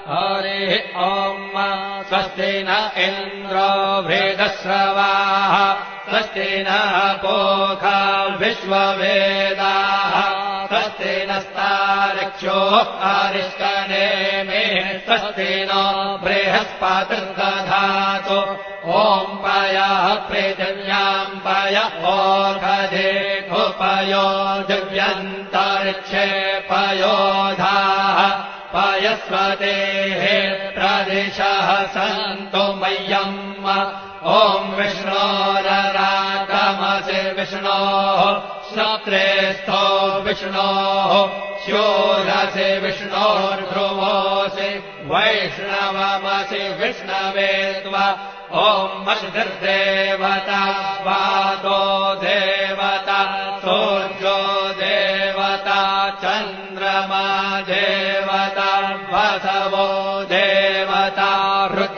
हरिः ॐ स्वस्ति न इन्द्रो वृद्धश्रवाः स्वस्ति नः पूषा विश्ववेदाः स्वस्ति नस्तार्क्ष्यो अरिष्टनेमिः स्वस्ति नो बृहस्पतिर्दधातु ॐ पयः पृथिव्याम् पय ओषधेऽपयो दिव्यन्तरिक्षे पयोधाः पयस्वतेः प्रदिशः सन्तु मह्यम् ॐ विष्णोररागमसि विष्णोः श्रोत्रेस्थो विष्णोः स्योरसि विष्णोर्ध्रुवोऽसि वैष्णवमसि विष्णवे त्वा ॐ मषिर्देवता वादो देवता सूर्यो देवता चन्द्रमा देवता वसवो देवता रुद्र